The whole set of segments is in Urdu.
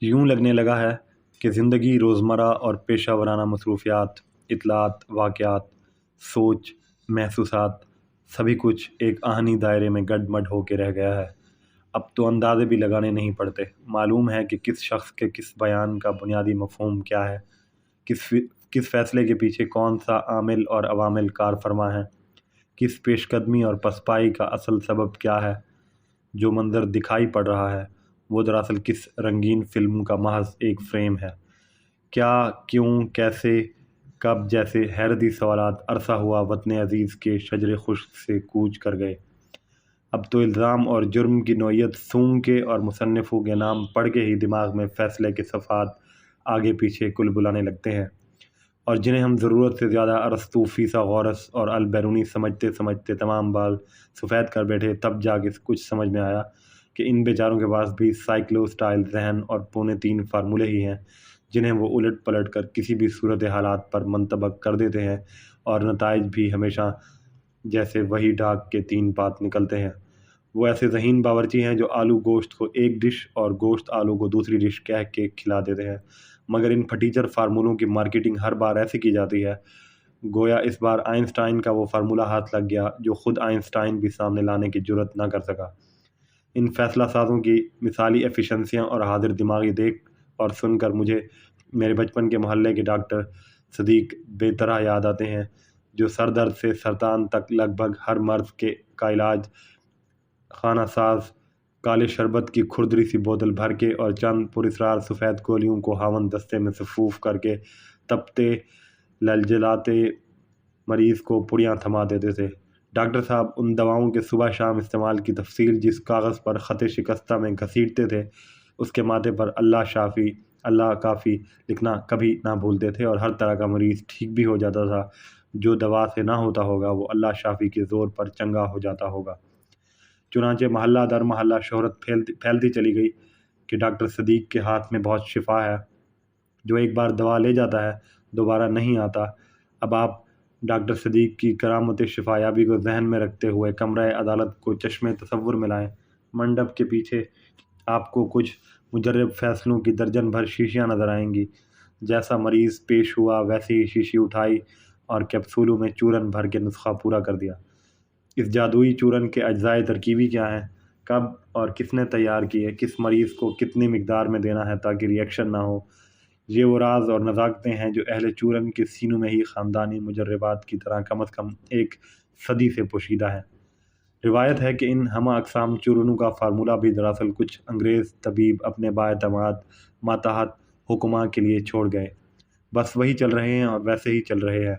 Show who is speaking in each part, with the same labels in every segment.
Speaker 1: یوں لگنے لگا ہے کہ زندگی روزمرہ اور پیشہ ورانہ مصروفیات، اطلاعات، واقعات، سوچ، محسوسات، سبھی کچھ ایک آہنی دائرے میں گڈ مڈ ہو کے رہ گیا ہے۔ اب تو اندازے بھی لگانے نہیں پڑتے، معلوم ہے کہ کس شخص کے کس بیان کا بنیادی مفہوم کیا ہے، کس فیصلے کے پیچھے کون سا عامل اور عوامل کار فرما ہیں، کس پیش قدمی اور پسپائی کا اصل سبب کیا ہے۔ جو منظر دکھائی پڑ رہا ہے وہ دراصل کس رنگین فلم کا محض ایک فریم ہے۔ کیا، کیوں، کیسے، کب جیسے حیرتی سوالات عرصہ ہوا وطن عزیز کے شجر خشک سے کوچ کر گئے۔ اب تو الزام اور جرم کی نوعیت سونگ کے اور مصنفوں کے نام پڑھ کے ہی دماغ میں فیصلے کے صفحات آگے پیچھے کل بلانے لگتے ہیں، اور جنہیں ہم ضرورت سے زیادہ ارسطو، فیثاغورس اور البیرونی سمجھتے سمجھتے تمام بال سفید کر بیٹھے، تب جا کے کچھ سمجھ میں آیا کہ ان بیچاروں کے پاس بھی سائیکلو سٹائل ذہن اور پونے 3 فارمولے ہی ہیں جنہیں وہ الٹ پلٹ کر کسی بھی صورت حالات پر منطبق کر دیتے ہیں، اور نتائج بھی ہمیشہ جیسے وہی ڈاک کے 3 پات نکلتے ہیں۔ وہ ایسے ذہین باورچی ہیں جو آلو گوشت کو ایک ڈش اور گوشت آلو کو دوسری ڈش کہہ کے کھلا دیتے ہیں، مگر ان پھٹیچر فارمولوں کی مارکیٹنگ ہر بار ایسے کی جاتی ہے گویا اس بار آئنسٹائن کا وہ فارمولہ ہاتھ لگ گیا جو خود آئنسٹائن بھی سامنے لانے کی جرت نہ کر سکا۔ ان فیصلہ سازوں کی مثالی ایفیشنسیاں اور حاضر دماغی دیکھ اور سن کر مجھے میرے بچپن کے محلے کے ڈاکٹر صدیق بے طرح یاد آتے ہیں، جو سر درد سے سرطان تک لگ بھگ ہر مرض کا علاج خانہ ساز کالے شربت کی کھردری سی بوتل بھر کے اور چند پراسرار سفید گولیوں کو ہاون دستے میں سفوف کر کے تپتے للجلاتے مریض کو پڑیاں تھما دیتے تھے۔ ڈاکٹر صاحب ان دواؤں کے صبح شام استعمال کی تفصیل جس کاغذ پر خط شکستہ میں گھسیٹتے تھے، اس کے ماتھے پر اللہ شافی، اللہ کافی لکھنا کبھی نہ بھولتے تھے، اور ہر طرح کا مریض ٹھیک بھی ہو جاتا تھا۔ جو دوا سے نہ ہوتا ہوگا وہ اللہ شافی کے زور پر چنگا ہو جاتا ہوگا۔ چنانچہ محلہ در محلہ شہرت پھیلتی چلی گئی کہ ڈاکٹر صدیق کے ہاتھ میں بہت شفا ہے، جو ایک بار دوا لے جاتا ہے دوبارہ نہیں آتا۔ اب آپ ڈاکٹر صدیق کی کرامت شفا یابی کو ذہن میں رکھتے ہوئے کمرہ عدالت کو چشمے تصور میں لائیں۔ منڈپ کے پیچھے آپ کو کچھ مجرب فیصلوں کی درجن بھر شیشیاں نظر آئیں گی۔ جیسا مریض پیش ہوا ویسے ہی شیشی اٹھائی اور کیپسولوں میں چورن بھر کے نسخہ پورا کر دیا۔ اس جادوئی چورن کے اجزائے ترکیبی کیا ہیں، کب اور کس نے تیار کیے، کس مریض کو کتنی مقدار میں دینا ہے تاکہ ری ایکشن نہ ہو، یہ وہ راز اور نزاکتیں ہیں جو اہل چورن کے سینوں میں ہی خاندانی مجربات کی طرح کم از کم ایک صدی سے پوشیدہ ہیں۔ روایت ہے کہ ان ہمہ اقسام چورنوں کا فارمولہ بھی دراصل کچھ انگریز طبیب اپنے بااعتماد ماتحت حکماں کے لیے چھوڑ گئے، بس وہی چل رہے ہیں اور ویسے ہی چل رہے ہیں۔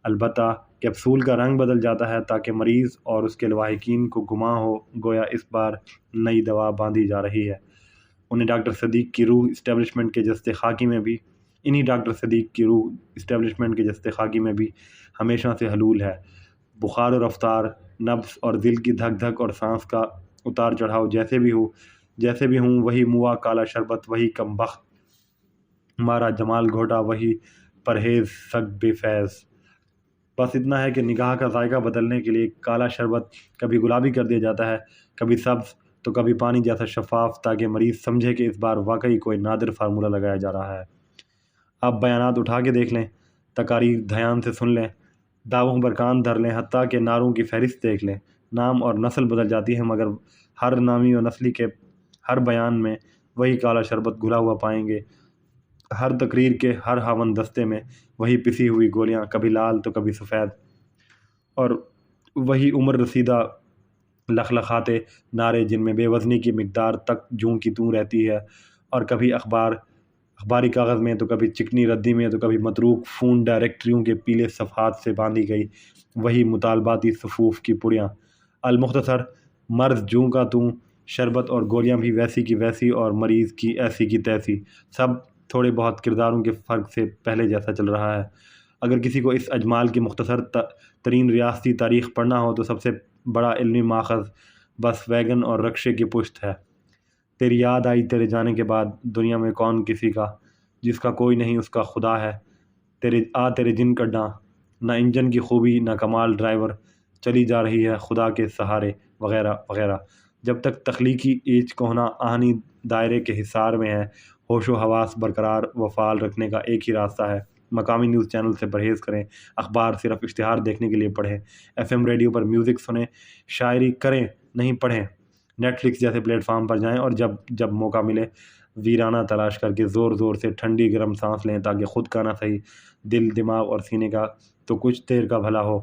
Speaker 1: البتہ کیپسول کا رنگ بدل جاتا ہے تاکہ مریض اور اس کے لواحقین کو گمان ہو گویا اس بار نئی دوا باندھی جا رہی ہے۔ انہیں ڈاکٹر صدیق کی روح اسٹیبلشمنٹ کے جستے خاکی میں بھی ہمیشہ سے حلول ہے۔ بخار و رفتار، نبض اور دل کی دھک دھک اور سانس کا اتار چڑھاؤ جیسے بھی ہوں، وہی موا کالا شربت، وہی کم بخت مارا جمال گھوٹا، وہی پرہیز سگ بے فیض۔ بس اتنا ہے کہ نگاہ کا ذائقہ بدلنے کے لیے کالا شربت کبھی گلابی کر دیا جاتا ہے، کبھی سبز تو کبھی پانی جیسا شفاف، تاکہ مریض سمجھے کہ اس بار واقعی کوئی نادر فارمولہ لگایا جا رہا ہے۔ آپ بیانات اٹھا کے دیکھ لیں، تقاریر دھیان سے سن لیں، دعووں پر کان دھر لیں، حتیٰ کہ نعروں کی فہرست دیکھ لیں۔ نام اور نسل بدل جاتی ہے مگر ہر نامی و نسلی کے ہر بیان میں وہی کالا شربت گھلا ہوا پائیں گے۔ ہر تقریر کے ہر ہاون دستے میں وہی پسی ہوئی گولیاں، کبھی لال تو کبھی سفید، اور وہی عمر رسیدہ لخلخاتے نعرے جن میں بے وزنی کی مقدار تک جوں کی توں رہتی ہے، اور کبھی اخباری کاغذ میں تو کبھی چکنی ردی میں تو کبھی متروک فون ڈائریکٹریوں کے پیلے صفحات سے باندھی گئی وہی مطالباتی صفوف کی پڑیاں۔ المختصر، مرض جوں کا توں، شربت اور گولیاں بھی ویسی کی ویسی، اور مریض کی ایسی کی تیسی، سب تھوڑے بہت کرداروں کے فرق سے پہلے جیسا چل رہا ہے۔ اگر کسی کو اس اجمال کی مختصر ترین ریاستی تاریخ پڑھنا ہو تو سب سے بڑا علمی ماخذ بس ویگن اور رکشے کی پشت ہے۔ تیری یاد آئی تیرے جانے کے بعد، دنیا میں کون کسی کا، جس کا کوئی نہیں اس کا خدا ہے، تیرے جن کڈاں، نہ انجن کی خوبی نہ کمال ڈرائیور، چلی جا رہی ہے خدا کے سہارے، وغیرہ وغیرہ۔ جب تک تخلیقی ایج کو ہونا آہنی دائرے کے حصار میں ہے، ہوش و حواس برقرار و فعال رکھنے کا ایک ہی راستہ ہے: مقامی نیوز چینل سے پرہیز کریں، اخبار صرف اشتہار دیکھنے کے لیے پڑھیں، FM ریڈیو پر میوزک سنیں، شاعری کریں نہیں پڑھیں، نیٹ فلکس جیسے پلیٹ فارم پر جائیں اور جب موقع ملے ویرانہ تلاش کر کے زور زور سے ٹھنڈی گرم سانس لیں تاکہ خود کا نہ صحیح دل، دماغ اور سینے کا تو کچھ دیر کا بھلا ہو۔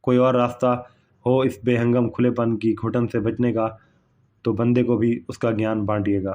Speaker 1: کوئی اور راستہ ہو اس بے ہنگم کھلے پن کی گھٹن سے بچنے کا تو بندے کو بھی اس کا گیان بانٹیے گا۔